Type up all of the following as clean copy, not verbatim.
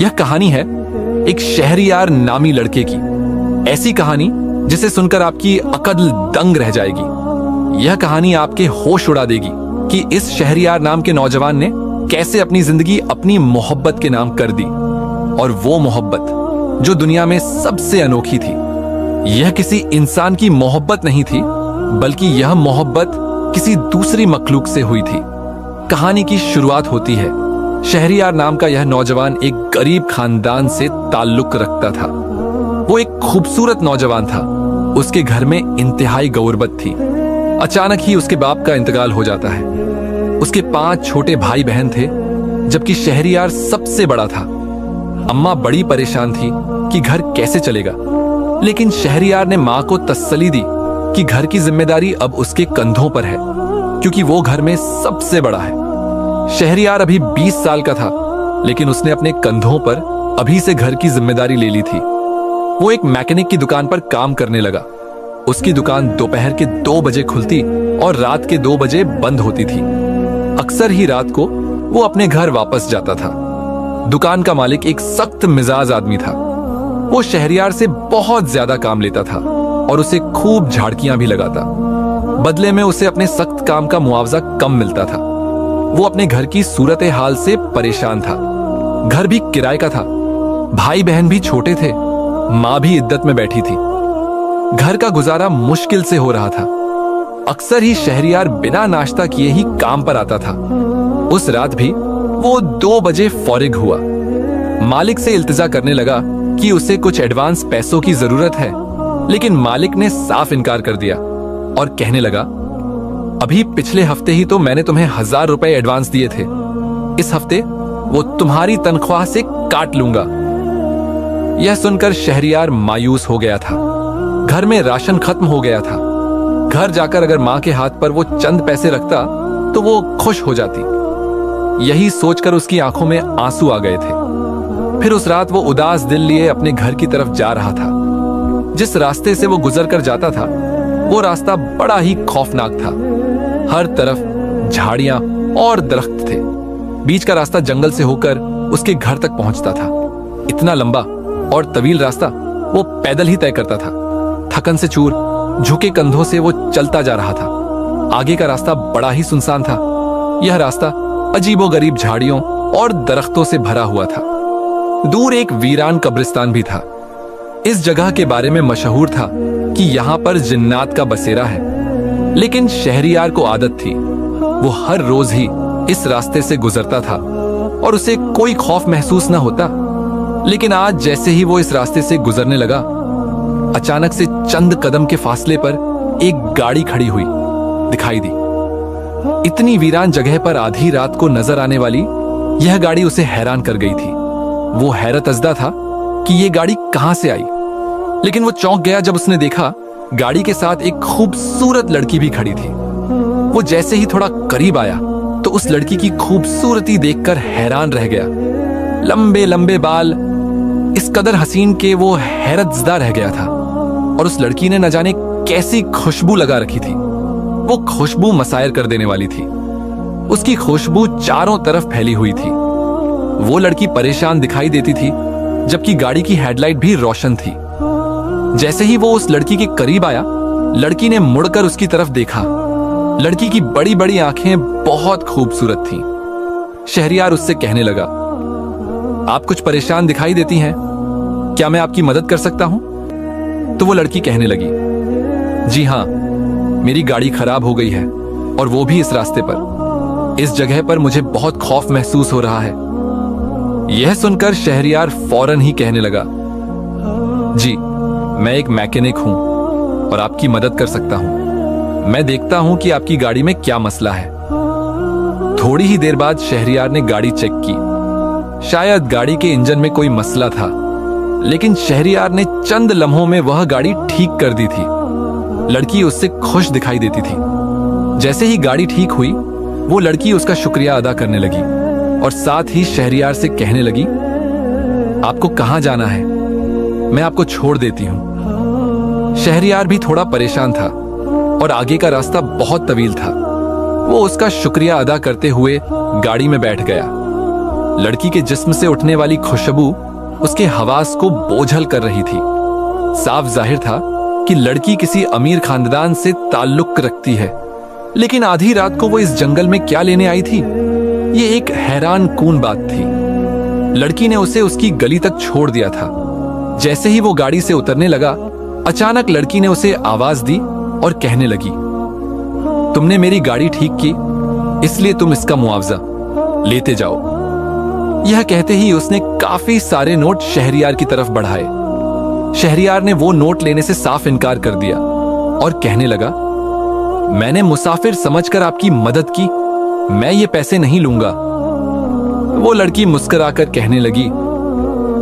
यह कहानी है एक शहरियार नामी लड़के की। ऐसी कहानी जिसे सुनकर आपकी अकल दंग रह जाएगी। यह कहानी आपके होश उड़ा देगी कि इस शहरियार नाम के नौजवान ने कैसे अपनी जिंदगी अपनी मोहब्बत के नाम कर दी, और वो मोहब्बत जो दुनिया में सबसे अनोखी थी। यह किसी इंसान की मोहब्बत नहीं थी, बल्कि यह मोहब्बत किसी दूसरी मखलूक से हुई थी। कहानी की शुरुआत होती है। शहरियार नाम का यह नौजवान एक गरीब खानदान से ताल्लुक रखता था। वो एक खूबसूरत नौजवान था। उसके घर में इंतहाई गुर्बत थी। अचानक ही उसके बाप का इंतकाल हो जाता है। उसके 5 छोटे भाई बहन थे, जबकि शहरियार सबसे बड़ा था। अम्मा बड़ी परेशान थी कि घर कैसे चलेगा, लेकिन शहरियार ने मां को तसल्ली दी कि घर की जिम्मेदारी अब उसके कंधों पर है, क्योंकि वो घर में सबसे बड़ा है। शहरियार अभी 20 साल का था, लेकिन उसने अपने कंधों पर अभी से घर की जिम्मेदारी ले ली थी। वो एक मैकेनिक की दुकान पर काम करने लगा। उसकी दुकान दोपहर के 2 बजे खुलती और रात के 2 बजे बंद होती थी। अक्सर ही रात को वो अपने घर वापस जाता था। दुकान का मालिक एक सख्त मिजाज आदमी था। वो शहरियार से बहुत ज्यादा काम लेता था और उसे खूब झाड़कियां भी लगाता। बदले में उसे अपने सख्त काम का मुआवजा कम मिलता था। वो अपने घर की सूरत हाल से परेशान था। घर भी किराए का था, भाई बहन भी छोटे थे, मां भी इद्दत में बैठी थी। घर का गुजारा मुश्किल से हो रहा था। अक्सर ही शहरियार बिना नाश्ता किए ही काम पर आता था। उस रात भी वो 2 बजे फौरिग हुआ। मालिक से इल्तिजा करने लगा कि उसे कुछ एडवांस पैसों की जरूरत है, लेकिन मालिक ने साफ इनकार कर दिया और कहने लगा, अभी पिछले हफ्ते ही तो मैंने तुम्हें 1000 रुपए एडवांस दिए थे। इस हफ्ते वो तुम्हारी तनख्वाह से काट लूंगा। यह सुनकर शहरियार मायूस हो गया था। घर में राशन खत्म हो गया था। घर जाकर अगर मां के हाथ पर वो चंद पैसे रखता तो वो खुश हो जाती। यही सोचकर उसकी आंखों में आंसू आ गए थे। फिर उस रात वो उदास दिल लिए अपने घर की तरफ जा रहा था। जिस रास्ते से वो गुजर कर जाता था, वो रास्ता बड़ा ही खौफनाक था। हर तरफ झाड़ियां और दरख्त थे। बीच का रास्ता जंगल से होकर उसके घर तक पहुंचता था। इतना लंबा और तवील रास्ता वो पैदल ही तय करता था। थकन से चूर, झुके कंधों से वो चलता जा रहा था। आगे का रास्ता बड़ा ही सुनसान था। यह रास्ता अजीबोगरीब झाड़ियों और दरख्तों से भरा हुआ था। दूर एक वीरान कब्रिस्तान भी था। इस जगह के बारे में मशहूर था कि यहाँ पर जिन्नात का बसेरा है, लेकिन शहरियार को आदत थी। वो हर रोज ही इस रास्ते से गुजरता था और उसे कोई खौफ महसूस न होता। लेकिन आज जैसे ही वो इस रास्ते से गुजरने लगा, अचानक से चंद कदम के फासले पर एक गाड़ी खड़ी हुई दिखाई दी। इतनी वीरान जगह पर आधी रात को नजर आने वाली यह गाड़ी उसे हैरान कर गई थी। वो हैरत अज़दा था कि यह गाड़ी कहां से आई, लेकिन वो चौंक गया जब उसने देखा गाड़ी के साथ एक खूबसूरत लड़की भी खड़ी थी। वो जैसे ही थोड़ा करीब आया तो उस लड़की की खूबसूरती देखकर हैरान रह गया। लंबे लंबे बाल इस कदर हसीन के वो हैरतज़दा रह गया था, और उस लड़की ने न जाने कैसी खुशबू लगा रखी थी। वो खुशबू मसायर कर देने वाली थी। उसकी खुशबू चारों तरफ फैली हुई थी। वो लड़की परेशान दिखाई देती थी, जबकि गाड़ी की हेडलाइट भी रोशन थी। जैसे ही वो उस लड़की के करीब आया, लड़की ने मुड़कर उसकी तरफ देखा। लड़की की बड़ी बड़ी आंखें बहुत खूबसूरत थीं। शहरियार उससे कहने लगा, आप कुछ परेशान दिखाई देती हैं, क्या मैं आपकी मदद कर सकता हूं? तो वो लड़की कहने लगी, जी हां, मेरी गाड़ी खराब हो गई है, और वो भी इस रास्ते पर। इस जगह पर मुझे बहुत खौफ महसूस हो रहा है। यह सुनकर शहरियार फौरन ही कहने लगा, जी मैं एक मैकेनिक हूं और आपकी मदद कर सकता हूं। मैं देखता हूं कि आपकी गाड़ी में क्या मसला है। थोड़ी ही देर बाद शहरियार ने गाड़ी चेक की। शायद गाड़ी के इंजन में कोई मसला था, लेकिन शहरियार ने चंद लम्हों में वह गाड़ी ठीक कर दी थी। लड़की उससे खुश दिखाई देती थी। जैसे ही गाड़ी ठीक हुई, वो लड़की उसका शुक्रिया अदा करने लगी और साथ ही शहरियार से कहने लगी, आपको कहां जाना है? मैं आपको छोड़ देती हूं। शहरियार भी थोड़ा परेशान था और आगे का रास्ता बहुत तवील था। वो उसका शुक्रिया अदा करते हुए गाड़ी में बैठ गया। लड़की के जिस्म से उठने वाली खुशबू उसके हवास को बोझल कर रही थी। साफ जाहिर था कि लड़की किसी अमीर खानदान से ताल्लुक रखती है। लेकिन आधी रात को वो इस जंगल में क्या लेने आई थी, ये एक हैरान कून बात थी। लड़की ने उसे उसकी गली तक छोड़ दिया था। जैसे ही वो गाड़ी से उतरने लगा, अचानक लड़की ने उसे आवाज दी और कहने लगी, तुमने मेरी गाड़ी ठीक की, इसलिए तुम इसका मुआवजा लेते जाओ। यह कहते ही उसने काफी सारे नोट शहरियार की तरफ बढ़ाए। शहरियार ने वो नोट लेने से साफ इनकार कर दिया और कहने लगा, मैंने मुसाफिर समझकर आपकी मदद की, मैं ये पैसे नहीं लूंगा। वो लड़की मुस्कुराकर कहने लगी,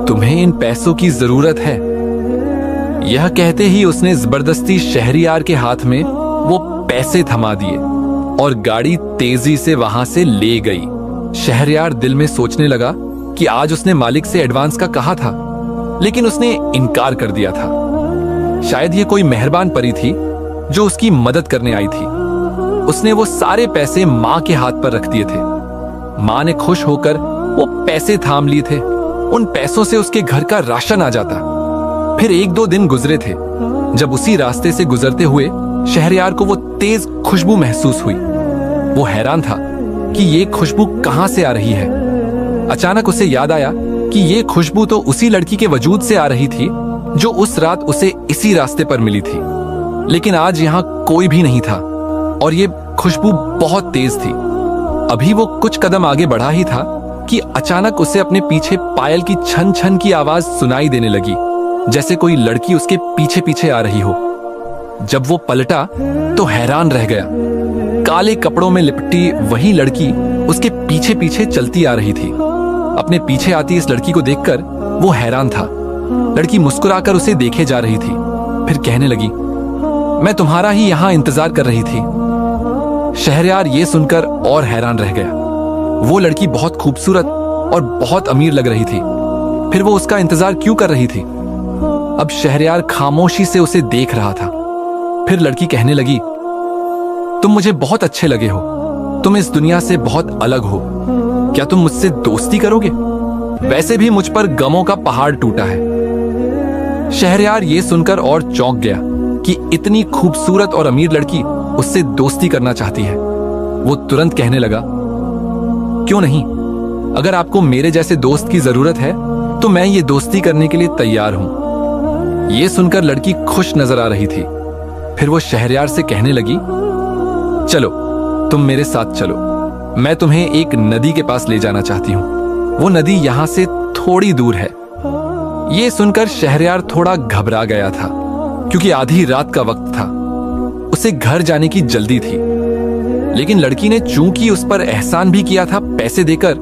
तुम्हें इन पैसों की जरूरत है। यह कहते ही उसने जबरदस्ती शहरियार के हाथ में वो पैसे थमा दिए और गाड़ी तेजी से वहां से ले गई। शहरियार दिल में सोचने लगा कि आज उसने मालिक से एडवांस का कहा था, लेकिन उसने इनकार कर दिया था। शायद ये कोई मेहरबान परी थी जो उसकी मदद करने आई थी। उसने वो सारे पैसे माँ के हाथ पर रख दिए थे। माँ ने खुश होकर वो पैसे थाम लिए थे। उन पैसों से उसके घर का राशन आ जाता। फिर 1-2 दिन गुजरे थे जब उसी रास्ते से गुजरते हुए शहरियार को वो तेज खुशबू महसूस हुई। वो हैरान था कि ये खुशबू कहां से आ रही है। अचानक उसे याद आया कि ये खुशबू तो उसी लड़की के वजूद से आ रही थी जो उस रात उसे इसी रास्ते पर मिली थी। लेकिन आज यहां कोई भी नहीं था और ये खुशबू बहुत तेज थी। अभी वो कुछ कदम आगे बढ़ा ही था कि अचानक उसे अपने पीछे पायल की छन छन की आवाज सुनाई देने लगी, जैसे कोई लड़की उसके पीछे पीछे आ रही हो। जब वो पलटा तो हैरान रह गया। काले कपड़ों में लिपटी वही लड़की उसके पीछे पीछे चलती आ रही थी। अपने पीछे आती इस लड़की को देखकर वो हैरान था। लड़की मुस्कुराकर उसे देखे जा रही थी, फिर कहने लगी, मैं तुम्हारा ही यहां इंतजार कर रही थी। शहरयार ये सुनकर और हैरान रह गया। वो लड़की बहुत खूबसूरत और बहुत अमीर लग रही थी, फिर वो उसका इंतजार क्यों कर रही थी? अब शहरयार खामोशी से उसे देख रहा था। फिर लड़की कहने लगी, तुम मुझे बहुत अच्छे लगे हो, तुम इस दुनिया से बहुत अलग हो, क्या तुम मुझसे दोस्ती करोगे? वैसे भी मुझ पर गमों का पहाड़ टूटा है। शहरयार ये सुनकर और चौंक गया कि इतनी खूबसूरत और अमीर लड़की उससे दोस्ती करना चाहती है। वो तुरंत कहने लगा, क्यों नहीं, अगर आपको मेरे जैसे दोस्त की जरूरत है तो मैं ये दोस्ती करने के लिए तैयार हूं। ये सुनकर लड़की खुश नजर आ रही थी। फिर वो शहरयार से कहने लगी, चलो तुम मेरे साथ चलो, मैं तुम्हें एक नदी के पास ले जाना चाहती हूं। वो नदी यहां से थोड़ी दूर है। ये सुनकर शहरयार थोड़ा घबरा गया था, क्योंकि आधी रात का वक्त था। उसे घर जाने की जल्दी थी। लेकिन लड़की ने चूंकि उस पर एहसान भी किया था पैसे देकर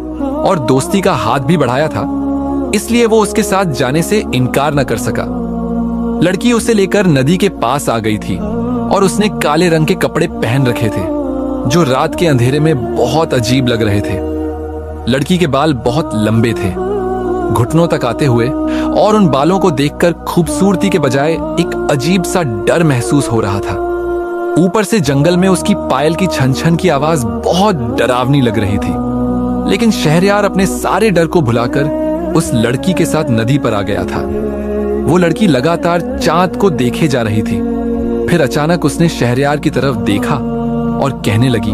और दोस्ती का हाथ भी बढ़ाया था, इसलिए वो उसके साथ जाने से इनकार न कर सका। लड़की उसे लेकर नदी के पास आ गई थी और उसने काले रंग के कपड़े पहन रखे थे जो रात के अंधेरे में बहुत अजीब लग रहे थे। लड़की के बाल बहुत लंबे थे, घुटनों तक आते हुए, और उन बालों को देखकर खूबसूरती के बजाय एक अजीब सा डर महसूस हो रहा था। ऊपर से जंगल में उसकी पायल की छन छन की आवाज बहुत डरावनी लग रही थी। लेकिन शहरयार अपने सारे डर को भुलाकर उस लड़की के साथ नदी पर आ गया था। वो लड़की लगातार चांद को देखे जा रही थी। फिर अचानक उसने शहरयार की तरफ देखा और कहने लगी,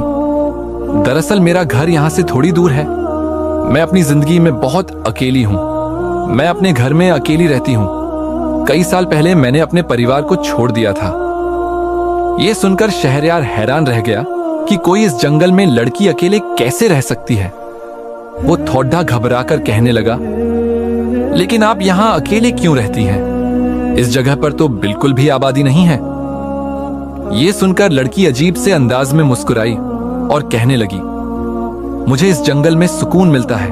दरअसल मेरा घर यहां से थोड़ी दूर है। मैं अपनी जिंदगी में बहुत अकेली हूं। मैं अपने घर में अकेली रहती हूं। कई साल पहले मैंने अपने परिवार को छोड़ दिया था। यह सुनकर शहरयार हैरान रह गया कि कोई इस जंगल में लड़की अकेले कैसे रह सकती है। वो थोड़ा घबराकर कहने लगा, लेकिन आप यहां अकेले क्यों रहती हैं? इस जगह पर तो बिल्कुल भी आबादी नहीं है। यह सुनकर लड़की अजीब से अंदाज में मुस्कुराई और कहने लगी, मुझे इस जंगल में सुकून मिलता है।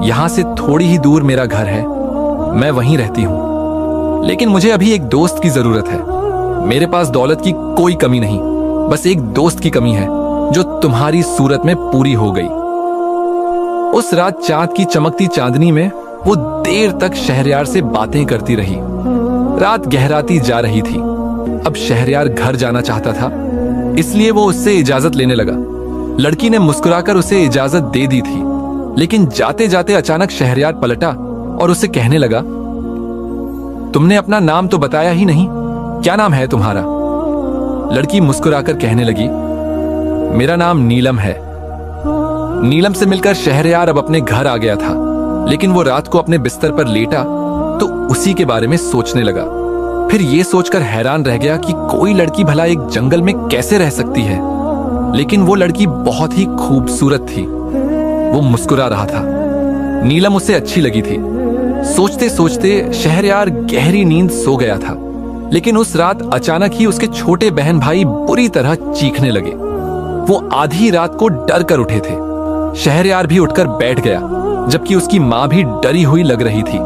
यहां से थोड़ी ही दूर मेरा घर है, मैं वहीं रहती हूं। लेकिन मुझे अभी एक दोस्त की जरूरत है। मेरे पास दौलत की कोई कमी नहीं, बस एक दोस्त की कमी है जो तुम्हारी सूरत में पूरी हो गई। उस रात चांद की चमकती चांदनी में वो देर तक शहरयार से बातें करती रही। रात गहराती जा रही थी। अब शहरयार घर जाना चाहता था, इसलिए वो उससे इजाजत लेने लगा। लड़की ने मुस्कुराकर उसे इजाजत दे दी थी, लेकिन जाते जाते अचानक शहरयार पलटा और उससे कहने लगा, तुमने अपना नाम तो बताया ही नहीं, क्या नाम है तुम्हारा? लड़की मुस्कुराकर कहने लगी, मेरा नाम नीलम है। नीलम से मिलकर शहरयार अब अपने घर आ गया था, लेकिन वो रात को अपने बिस्तर पर लेटा तो उसी के बारे में सोचने लगा। फिर ये सोचकर हैरान रह गया कि कोई लड़की भला एक जंगल में कैसे रह सकती है। लेकिन वो लड़की बहुत ही खूबसूरत थी। वो मुस्कुरा रहा था। नीलम उसे अच्छी लगी थी। सोचते सोचते शहरयार गहरी नींद सो गया था। लेकिन उस रात अचानक ही उसके छोटे बहन भाई बुरी तरह चीखने लगे। वो आधी रात को डर कर उठे थे। शहरयार भी उठकर बैठ गया, जबकि उसकी माँ भी डरी हुई लग रही थी।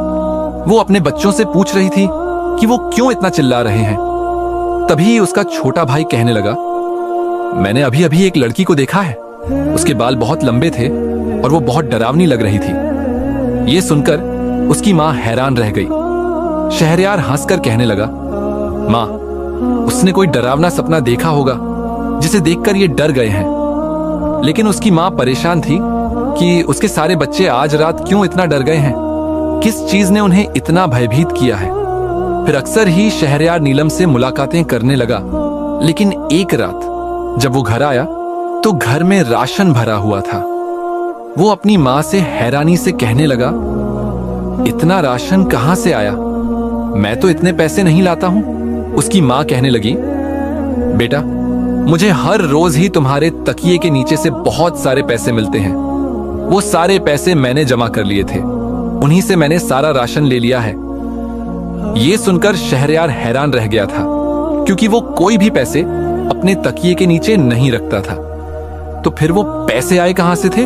वो अपने बच्चों से पूछ रही थी कि वो क्यों इतना चिल्ला रहे हैं। तभी उसका छोटा भाई कहने लगा, मैंने अभी अभी एक लड़की को देखा है। उसके बाल बहुत लंबे थे और वो बहुत डरावनी लग रही थी। ये सुनकर उसकी माँ हैरान रह गई। शहरयार हंसकर कहने लगा, माँ, उसने कोई डरावना सपना देखा होगा जिसे देखकर ये डर गए हैं। लेकिन उसकी माँ परेशान थी कि उसके सारे बच्चे आज रात क्यों इतना डर गए हैं, किस चीज ने उन्हें इतना भयभीत किया है। फिर अक्सर ही शहरयार नीलम से मुलाकातें करने लगा। लेकिन एक रात जब वो घर आया तो घर में राशन भरा हुआ था। वो अपनी माँ से हैरानी से कहने लगा, इतना राशन कहां से आया? मैं तो इतने पैसे नहीं लाता हूं। उसकी माँ कहने लगी, बेटा, मुझे हर रोज ही तुम्हारे तकिए के नीचे से बहुत सारे पैसे मिलते हैं। वो सारे पैसे मैंने जमा कर लिए थे, उन्हीं से मैंने सारा राशन ले लिया है। ये सुनकर शहरयार हैरान रह गया था, क्योंकि वो कोई भी पैसे अपने तकिए के नीचे नहीं रखता था। तो फिर वो पैसे आए कहां से थे?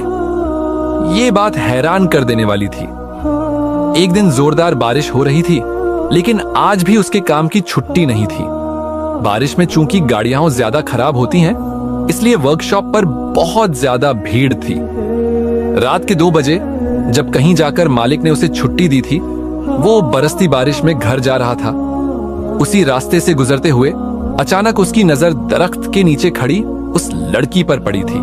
ये बात हैरान कर देने वाली थी। एक दिन जोरदार बारिश हो रही थी, लेकिन आज भी उसके काम की छुट्टी नहीं थी। बारिश में चूंकि गाड़ियां ज्यादा खराब होती हैं, इसलिए वर्कशॉप पर बहुत ज्यादा भीड़ थी। रात के 2 बजे जब कहीं जाकर मालिक ने उसे छुट्टी दी थी, वो बरसती बारिश में घर जा रहा था। उसी रास्ते से गुजरते हुए अचानक उसकी नजर दरख्त के नीचे खड़ी उस लड़की पर पड़ी थी।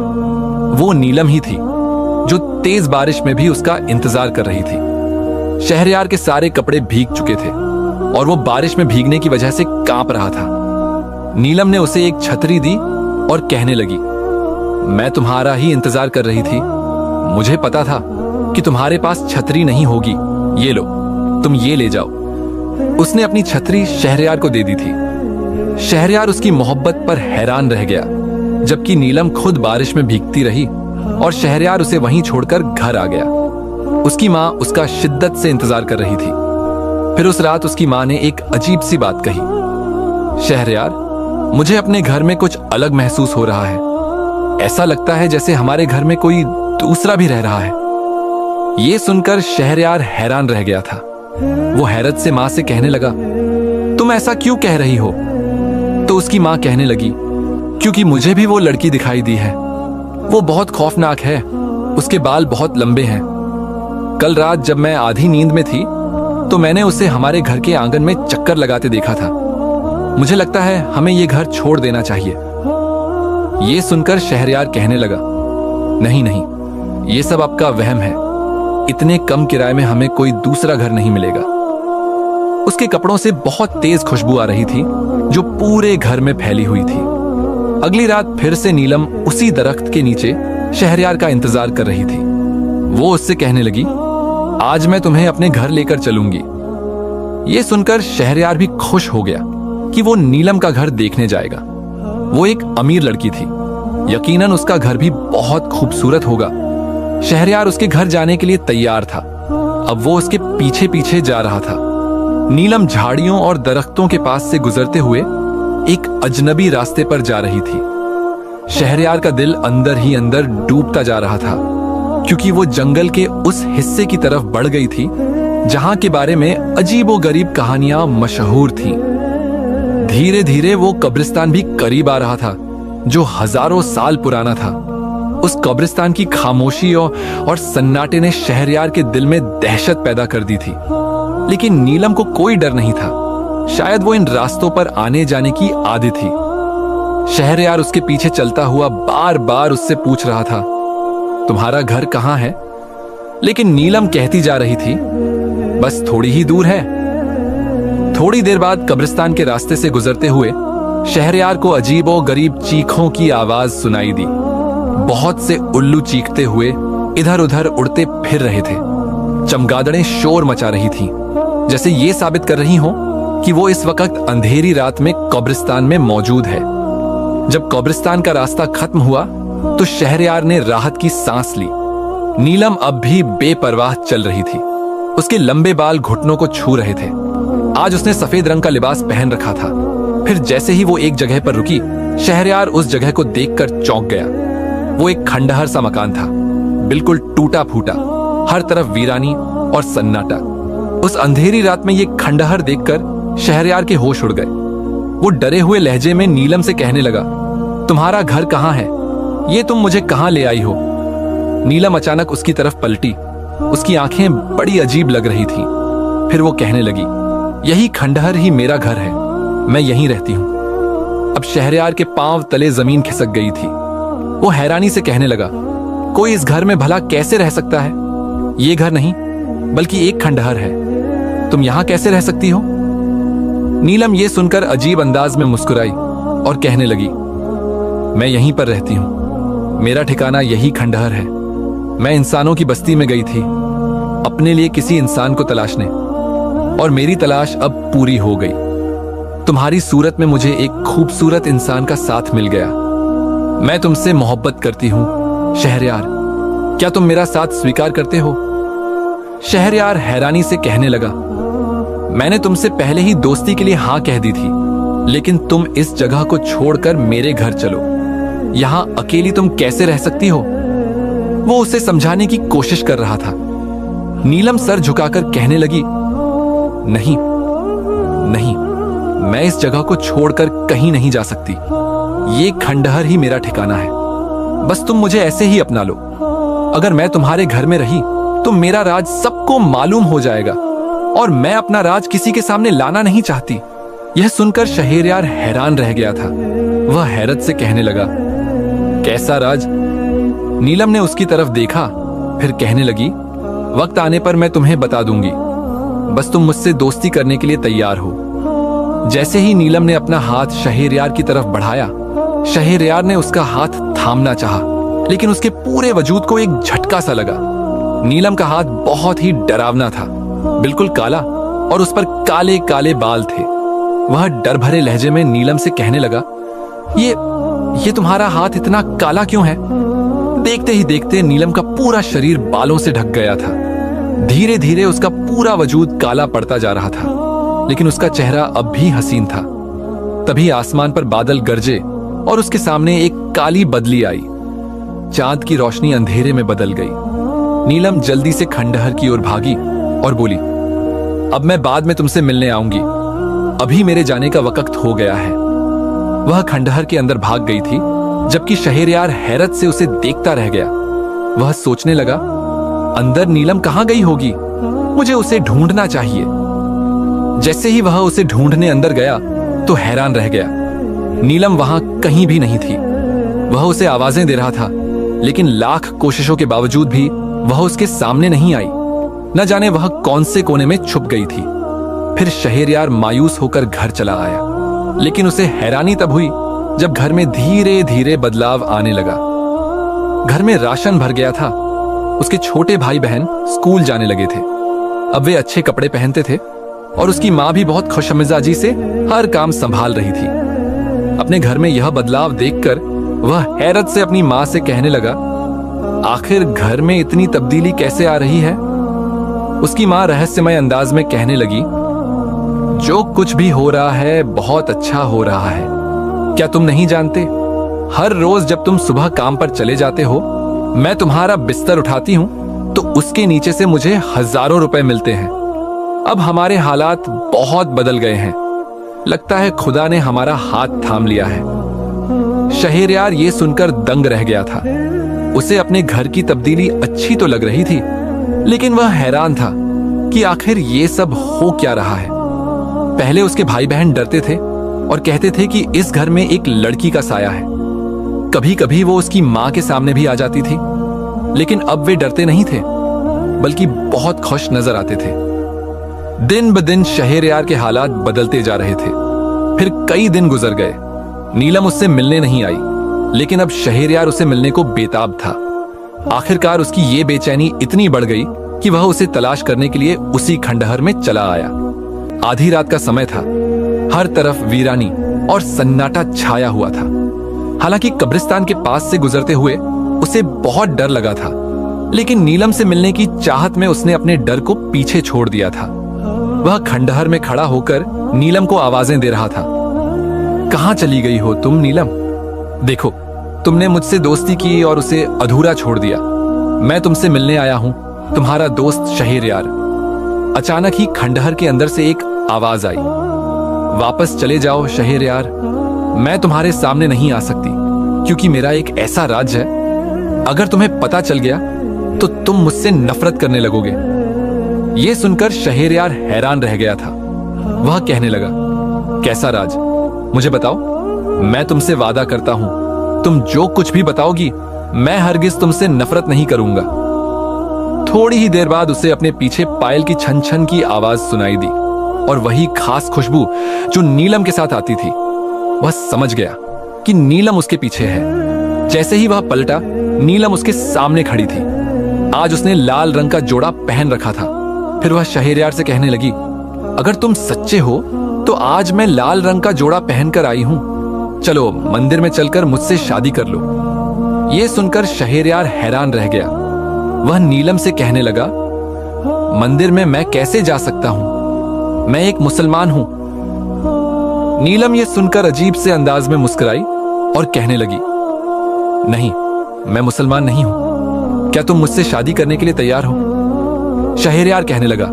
वो नीलम ही थी, जो तेज बारिश में भी उसका इंतजार कर रही थी। शहरयार के सारे कपड़े भीग चुके थे और वो बारिश में भीगने की वजह से कांप रहा था। नीलम ने उसे एक छतरी दी और कहने लगी, मैं तुम्हारा ही इंतजार कर रही थी। मुझे पता था कि तुम्हारे पास छतरी नहीं होगी। ये लो, तुम ये ले जाओ। उसने अपनी छतरी शहरयार को दे दी थी। शहरयार उसकी मोहब्बत पर हैरान रह गया, जबकि नीलम खुद बारिश में भीगती रही और शहरयार उसे वहीं छोड़कर घर आ गया। उसकी माँ उसका शिद्दत से इंतजार कर रही थी। फिर उस रात उसकी माँ ने एक अजीब सी बात कही, शहरयार, मुझे अपने घर में कुछ अलग महसूस हो रहा है। ऐसा लगता है जैसे हमारे घर में कोई दूसरा भी रह रहा है। ये सुनकर शहरयार हैरान रह गया था। वो हैरत से माँ से कहने लगा, तुम ऐसा क्यों कह रही हो? तो उसकी माँ कहने लगी, क्योंकि मुझे भी वो लड़की दिखाई दी है। वो बहुत खौफनाक है, उसके बाल बहुत लंबे हैं। कल रात जब मैं आधी नींद में थी तो मैंने उसे हमारे घर के आंगन में चक्कर लगाते देखा था। मुझे लगता है हमें ये घर छोड़ देना चाहिए। ये सुनकर शहरयार कहने लगा, नहीं नहीं, ये सब आपका वहम है। इतने कम किराए में हमें कोई दूसरा घर नहीं मिलेगा। उसके कपड़ों से बहुत तेज खुशबू आ रही थी, जो पूरे घर में फैली हुई थी। अगली रात फिर से नीलम उसी दरख्त के नीचे शहरयार का इंतजार कर रही थी। वो उससे कहने लगी, आज मैं तुम्हें अपने घर लेकर चलूंगी। ये सुनकर शहरयार भी खुश हो गया कि वो नीलम का घर देखने जाएगा। वो एक अमीर लड़की थी, यकीनन उसका घर भी बहुत खूबसूरत होगा। शहरयार उसके घर जाने के लिए तैयार था। अब वो उसके पीछे पीछे जा रहा था। नीलम झाड़ियों और दरख्तों के पास से गुजरते हुए एक अजनबी रास्ते पर जा रही थी। शहरयार का दिल अंदर ही अंदर डूबता जा रहा था, क्योंकि वो जंगल के उस हिस्से की तरफ बढ़ गई थी जहां के बारे में अजीबोगरीब कहानियां मशहूर थीं। धीरे धीरे वो कब्रिस्तान भी करीब आ रहा था, जो हजारों साल पुराना था। उस कब्रिस्तान की खामोशी और सन्नाटे ने शहरयार के दिल में दहशत पैदा कर दी थी। लेकिन नीलम को कोई डर नहीं था। शायद वो इन रास्तों पर आने जाने की आदी थी। शहरयार उसके पीछे चलता हुआ बार बार उससे पूछ रहा था, तुम्हारा घर कहाँ है? लेकिन नीलम कहती जा रही थी, बस थोड़ी ही दूर है। थोड़ी देर बाद कब्रिस्तान के रास्ते से गुजरते हुए शहरयार को अजीब और गरीब चीखों की आवाज सुनाई दी। बहुत से उल्लू चीखते हुए इधर उधर उड़ते फिर रहे थे। चमगादड़ें शोर मचा रही थीं, जैसे ये साबित कर रही हों कि वो इस वक्त अंधेरी रात में कब्रिस्तान में मौजूद है। जब कब्रिस्तान का रास्ता खत्म हुआ तो शहरयार ने राहत की सांस ली। नीलम अब भी बेपरवाह चल रही थी। उसके लंबे बाल घुटनों को छू रहे थे। आज उसने सफेद रंग का लिबास पहन रखा था। फिर जैसे ही वो एक जगह पर रुकी, शहरयार उस जगह को देखकर चौंक गया। वो एक खंडहर सा मकान था, बिल्कुल टूटा फूटा, हर तरफ वीरानी और सन्नाटा। उस अंधेरी रात में ये खंडहर देखकर शहरयार के होश उड़ गए। वो डरे हुए लहजे में नीलम से कहने लगा, तुम्हारा घर कहाँ है? ये तुम मुझे कहाँ ले आई हो? नीलम अचानक उसकी तरफ पलटी। उसकी आंखें बड़ी अजीब लग रही थीं। फिर वो कहने लगी, यही खंडहर ही मेरा घर है, मैं यहीं रहती हूं। अब शहरयार के पांव तले जमीन खिसक गई थी। वो हैरानी से कहने लगा, कोई इस घर में भला कैसे रह सकता है? ये घर नहीं बल्कि एक खंडहर है। तुम यहां कैसे रह सकती हो? नीलम ये सुनकर अजीब अंदाज में मुस्कुराई और कहने लगी, मैं यहीं पर रहती हूं। मेरा ठिकाना यही खंडहर है। मैं इंसानों की बस्ती में गई थी अपने लिए किसी इंसान को तलाशने, और मेरी तलाश अब पूरी हो गई। तुम्हारी सूरत में मुझे एक खूबसूरत इंसान का साथ मिल गया। मैं तुमसे मोहब्बत करती हूं शहरयार, क्या तुम मेरा साथ स्वीकार करते हो? शहरयार हैरानी से कहने लगा, मैंने तुमसे पहले ही दोस्ती के लिए हां कह दी थी, लेकिन तुम इस जगह को छोड़कर मेरे घर चलो। यहां अकेली तुम कैसे रह सकती हो? वो उसे समझाने की कोशिश कर रहा था। नीलम सर झुकाकर कहने लगी, नहीं नहीं, मैं इस जगह को छोड़कर कहीं नहीं जा सकती। ये खंडहर ही मेरा ठिकाना है। बस तुम मुझे ऐसे ही अपना लो। अगर मैं तुम्हारे घर में रही तो मेरा राज सबको मालूम हो जाएगा, और मैं अपना राज किसी के सामने लाना नहीं चाहती। यह सुनकर शहरयार हैरान रह गया था। वह हैरत से कहने लगा, कैसा राज? नीलम ने उसकी तरफ देखा, फिर कहने लगी, वक्त आने पर मैं तुम्हें बता दूंगी। बस तुम मुझसे दोस्ती करने के लिए तैयार हो। जैसे ही नीलम ने अपना हाथ शहरयार की तरफ बढ़ाया, शहरयार ने उसका हाथ थामना चाहा, लेकिन उसके पूरे वजूद को एक झटका सा लगा। नीलम का हाथ बहुत ही डरावना था, बिल्कुल काला, और उस पर काले काले बाल थे। वह डर भरे लहजे में नीलम से कहने लगा, ये तुम्हारा हाथ इतना काला क्यों है? देखते ही देखते नीलम का पूरा शरीर बालों से ढक गया था। धीरे धीरे उसका पूरा वजूद काला पड़ता जा रहा था, लेकिन उसका चेहरा अब भी हसीन था। तभी आसमान पर बादल गरजे और उसके सामने एक काली बदली आई। चांद की रोशनी अंधेरे में बदल गई। नीलम जल्दी से खंडहर की ओर भागी और बोली, अब मैं बाद में तुमसे मिलने आऊंगी, अभी मेरे जाने का वक्त हो गया है। वह खंडहर के अंदर भाग गई थी, जबकि शहरयार हैरत से उसे देखता रह गया। वह सोचने लगा, अंदर नीलम कहां गई होगी? मुझे उसे ढूंढना चाहिए। जैसे ही वह उसे ढूंढने अंदर गया तो हैरान रह गया। नीलम वहां कहीं भी नहीं थी। वह उसे आवाजें दे रहा था, लेकिन लाख कोशिशों के बावजूद भी वह उसके सामने नहीं आई। न जाने वह कौन से कोने में छुप गई थी। फिर शहरयार मायूस होकर घर चला आया, लेकिन उसे हैरानी तब हुई जब घर में धीरे धीरे बदलाव आने लगा। घर में राशन भर गया था। उसके छोटे भाई बहन स्कूल जाने लगे थे। अब वे अच्छे कपड़े पहनते थे, और उसकी माँ भी बहुत खुशमिजाजी से हर काम संभाल रही थी। अपने घर में यह बदलाव देखकर वह हैरत से अपनी माँ से कहने लगा, आखिर घर में इतनी तब्दीली कैसे आ रही है? उसकी माँ रहस्यमय अंदाज में कहने लगी, जो कुछ भी हो रहा है बहुत अच्छा हो रहा है। क्या तुम नहीं जानते? हर रोज जब तुम सुबह काम पर चले जाते हो, मैं तुम्हारा बिस्तर उठाती हूं तो उसके नीचे से मुझे हजारों रुपए मिलते हैं। अब हमारे हालात बहुत बदल गए हैं। लगता है खुदा ने हमारा हाथ थाम लिया है। शहरयार ये सुनकर दंग रह गया था। उसे अपने घर की तब्दीली अच्छी तो लग रही थी, लेकिन वह हैरान था कि आखिर ये सब हो क्या रहा है। पहले उसके भाई बहन डरते थे और कहते थे कि इस घर में एक लड़की का साया है। कभी कभी वो उसकी माँ के सामने भी आ जाती थी, लेकिन अब वे डरते नहीं थे। बल्कि बहुत खुश नजर आते थे। दिन ब दिन शहरयार के हालात बदलते जा रहे थे। फिर कई दिन गुजर गए। नीलम उससे मिलने नहीं आई, लेकिन अब शहरयार उसे मिलने को बेताब था। आखिरकार उसकी ये बेचैनी इतनी बढ़ गई कि वह उसे तलाश करने के लिए उसी खंडहर में चला आया। आधी रात का समय था। हर तरफ वीरानी और सन्नाटा छाया हुआ था। हालांकि कब्रिस्तान के पास से गुजरते हुए उसे बहुत डर लगा था, लेकिन नीलम से मिलने की चाहत में उसने अपने डर को पीछे छोड़ दिया था। वह खंडहर में खड़ा होकर नीलम को आवाजें दे रहा था। कहां चली गई हो तुम नीलम? देखो, तुमने मुझसे दोस्ती की और उसे अधूरा छोड़ दिया। मैं तुमसे मिलने आया हूं, तुम्हारा दोस्त शहरयार। अचानक ही खंडहर के अंदर से एक आवाज आई। वापस चले जाओ शहरयार, मैं तुम्हारे सामने नहीं आ सकती, क्योंकि मेरा एक ऐसा राज है, अगर तुम्हें पता चल गया तो तुम मुझसे नफरत करने लगोगे। यह सुनकर शहरयार हैरान रह गया था। वह कहने लगा, कैसा राज? मुझे बताओ। मैं तुमसे वादा करता हूं, तुम जो कुछ भी बताओगी, मैं हरगिज तुमसे नफरत नहीं करूंगा। थोड़ी ही देर बाद उसे अपने पीछे पायल की छन छन की आवाज सुनाई दी, और वही खास खुशबू जो नीलम के साथ आती थी। वह समझ गया कि नीलम उसके पीछे है। जैसे ही वह पलटा, नीलम उसके सामने खड़ी थी। आज उसने लाल रंग का जोड़ा पहन रखा था। फिर वह शहरयार से कहने लगी, अगर तुम सच्चे हो तो आज मैं लाल रंग का जोड़ा पहनकर आई हूं। चलो मंदिर में चलकर मुझसे शादी कर लो। यह सुनकर शहरयार हैरान रह गया। वह नीलम से कहने लगा, मंदिर में मैं कैसे जा सकता हूं? मैं एक मुसलमान हूं। नीलम यह सुनकर अजीब से अंदाज में मुस्कुराई और कहने लगी, नहीं, मैं मुसलमान नहीं हूं। क्या तुम मुझसे शादी करने के लिए तैयार हो? शहरयार कहने लगा,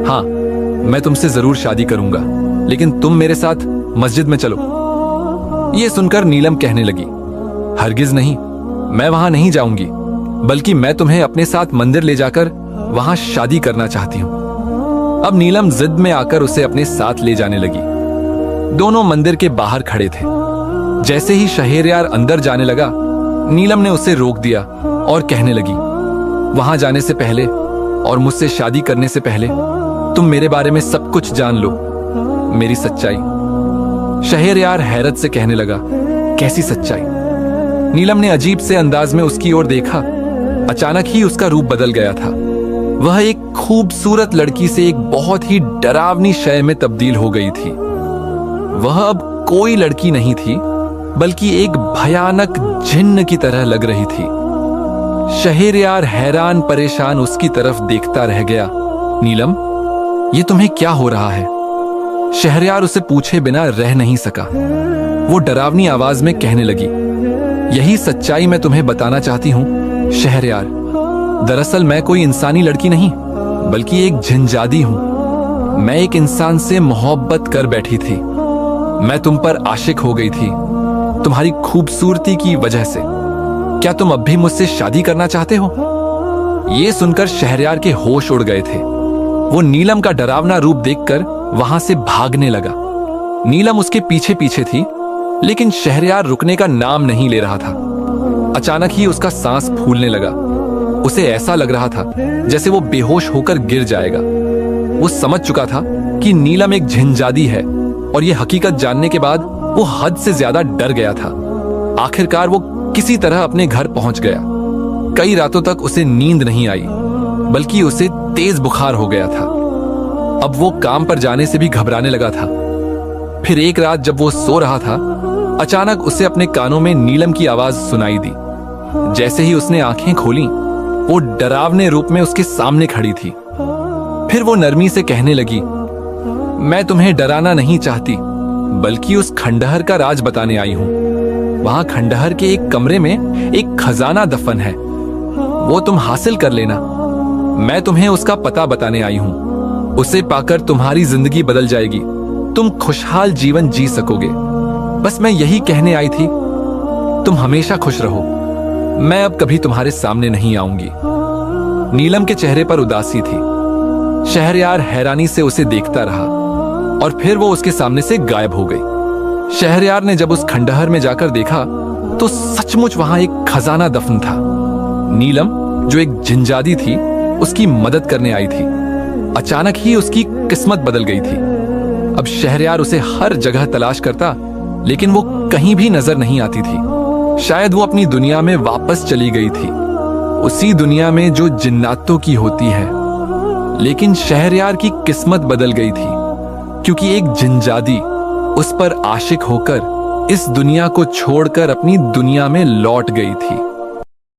हां, मैं तुमसे जरूर शादी करूंगा, लेकिन तुम मेरे साथ मस्जिद में चलो। यह सुनकर नीलम कहने लगी, हरगिज नहीं, मैं वहां नहीं जाऊंगी, बल्कि मैं तुम्हें अपने साथ मंदिर ले जाकर वहां शादी करना चाहती हूं। अब नीलम जिद में आकर उसे अपने साथ ले जाने लगी। दोनों मंदिर के बाहर खड़े थे। जैसे ही शहरयार अंदर जाने लगा, नीलम ने उसे रोक दिया और कहने लगी, वहां जाने से पहले और मुझसे शादी करने से पहले तुम मेरे बारे में सब कुछ जान लो, मेरी सच्चाई। शहरयार हैरत से कहने लगा, कैसी सच्चाई? नीलम ने अजीब से अंदाज में उसकी ओर देखा। अचानक ही उसका रूप बदल गया था। वह एक खूबसूरत लड़की से एक बहुत ही डरावनी शय में तब्दील हो गई थी। वह अब कोई लड़की नहीं थी, बल्कि एक भयानक जिन्न की तरह लग रही थी। शहरयार हैरान परेशान उसकी तरफ देखता रह गया। नीलम, ये तुम्हें क्या हो रहा है? शहरयार उसे पूछे बिना रह नहीं सका। वो डरावनी आवाज में कहने लगी, यही सच्चाई मैं तुम्हें बताना चाहती हूं शहरयार। दरअसल मैं कोई इंसानी लड़की नहीं, बल्कि एक जिनजादी हूं। मैं एक इंसान से मोहब्बत कर बैठी थी। मैं तुम पर आशिक हो गई थी, तुम्हारी खूबसूरती की वजह से। क्या तुम अब भी मुझसे शादी करना चाहते हो? यह सुनकर शहरयार के होश उड़ गए थे। वो नीलम का डरावना रूप देखकर वहां से भागने लगा। नीलम उसके पीछे पीछे थी, लेकिन शहरयार रुकने का नाम नहीं ले रहा था। अचानक ही उसका सांस फूलने लगा। उसे ऐसा लग रहा था जैसे वो बेहोश होकर गिर जाएगा। वो समझ चुका था कि नीलम एक जिनजादी है, और यह हकीकत जानने के बाद वो हद से ज्यादा डर गया था। आखिरकार वो किसी तरह अपने घर पहुंच गया। कई रातों तक उसे नींद नहीं आई, बल्कि उसे तेज बुखार हो गया था। अब वो काम पर जाने से भी घबराने लगा था। फिर एक रात जब वो सो रहा था, अचानक उसे अपने कानों में नीलम की आवाज सुनाई दी। जैसे ही उसने आंखें खोली, वो डरावने रूप में उसके सामने खड़ी थी। फिर वो नरमी से कहने लगी, मैं तुम्हें डराना नहीं चाहती, बल्कि उस खंडहर का राज बताने आई हूं। वहां खंडहर के एक कमरे में एक खजाना दफन है, वो तुम हासिल कर लेना। मैं तुम्हें उसका पता बताने आई हूं। उसे पाकर तुम्हारी जिंदगी बदल जाएगी, तुम खुशहाल जीवन जी सकोगे। बस मैं यही कहने आई थी, तुम हमेशा खुश रहो। मैं अब कभी तुम्हारे सामने नहीं आऊंगी। नीलम के चेहरे पर उदासी थी। शहरयार हैरानी से उसे देखता रहा, और फिर वो उसके सामने से गायब हो गई। शहरयार ने जब उस खंडहर में जाकर देखा, तो सचमुच वहां एक खजाना दफन था। नीलम, जो एक जिनजादी थी, उसकी मदद करने आई थी। अचानक ही उसकी किस्मत बदल गई थी। अब शहरयार उसे हर जगह तलाश करता, लेकिन वो कहीं भी नजर नहीं आती थी। शायद वो अपनी दुनिया में वापस चली गई थी, उसी दुनिया में जो जिन्नातों की होती है। लेकिन शहरयार की किस्मत बदल गई थी, क्योंकि एक जिनजादी उस पर आशिक होकर इस दुनिया को छोड़कर अपनी दुनिया में लौट गई थी।